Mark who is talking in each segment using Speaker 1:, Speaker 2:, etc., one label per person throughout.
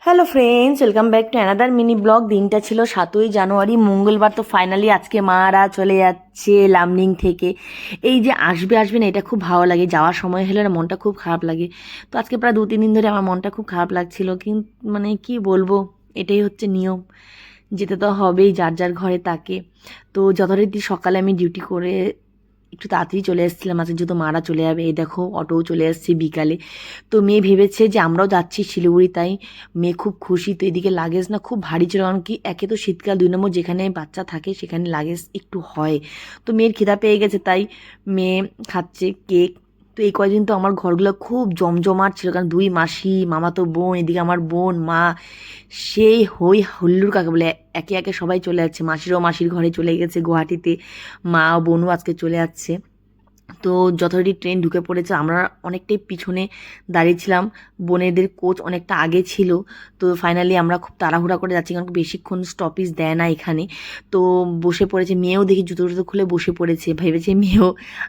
Speaker 1: Hello friends, welcome back to another mini blog. দিনটা ছিল 7ই জানুয়ারি, মঙ্গলবার। তো ফাইনালি আজকে মারা চলে যাচ্ছে লামডিং থেকে। এই যে আসবে আসবে না, এটা খুব ভালো লাগে। যাওয়ার সময় হলে না মনটা খুব খারাপ লাগে। তো আজকে প্রায় 2-3 দিন ধরে আমার মনটা খুব খারাপ লাগছিল, কিন্তু মানে কি বলবো, এটাই হচ্ছে নিয়ম। যেতে তো হবেই যার যার ঘরে তাকে। তো যথারীতি সকালে আমি ডিউটি করে একটু তাড়াতাড়ি চলে এসেছিলাম আজকে, যেহেতু মারা চলে যাবে। এই দেখো অটোও চলে এসেছে বিকালে। তো মেয়ে ভেবেছে যে আমরাও যাচ্ছি শিলিগুড়ি, তাই মেয়ে খুব খুশি। তো এদিকে লাগেজ না খুব ভারী ছিল, কারণ কি একে তো শীতকাল, 2 নম্বর যেখানে বাচ্চা থাকে সেখানে লাগেজ একটু হয়। তো মেয়ের খিদা পেয়ে গেছে, তাই মেয়ে খাচ্ছে কেক। তো এই কয়দিন তো আমার ঘরগুলো খুব জমজমাট ছিল, কারণ 2 মাসি, মামাতো বোন, এদিকে আমার বোন, মা, সেই হই হুল্লোড় কাকে বলে। একে একে সবাই চলে যাচ্ছে, মাসিরও মাসির ঘরে চলে গেছে গুয়াহাটিতে, মা ও বোনও আজকে চলে যাচ্ছে। তো যথারীতি ট্রেন ঢুকে পড়েছে, আমরা অনেকটাই পিছনে দাঁড়িয়েছিলাম, বোনেদের কোচ অনেকটা আগে ছিল। তো ফাইনালি আমরা খুব তাড়াহুড়া করে যাচ্ছি, কারণ বেশিক্ষণ স্টপেজ দেয় না এখানে। তো বসে পড়েছে, মেয়েও দেখি জুতো টুতো খুলে বসে পড়েছে, ভেবেছে মেয়েও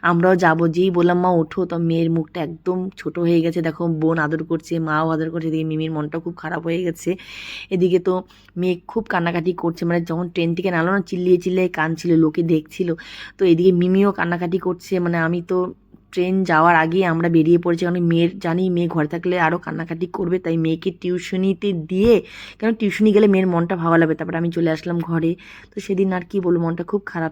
Speaker 1: আমরাও যাবো। যেই বললাম মা ওঠো, তো মেয়ের মুখটা একদম ছোট হয়ে গেছে। দেখো বোন আদর করছে, মাও আদর করছে, এদিকে মিমির মনটা খুব খারাপ হয়ে গেছে। এদিকে তো মেয়ে খুব কান্নাকাটি করছে, মানে যখন ট্রেন থেকে নামলো না, চিল্লিয়ে চিল্লিয়ে কাঁদছিল, লোকে দেখছিল। তো এদিকে মিমিও কান্নাকাটি করছে, মানে আমি তো ট্রেন যাওয়ার আগেই আমরা বেরিয়ে পড়েছি, কারণ মেয়ের জানি মেয়ে ঘরে থাকলে আরও কান্নাকাটি করবে, তাই মেয়েকে টিউশনিতে দিয়ে, কারণ টিউশনি গেলে মেয়ের মনটা ভালো লাগবে। তারপরে আমি চলে আসলাম ঘরে। তো সেদিন আর কি বলবো, মনটা খুব খারাপ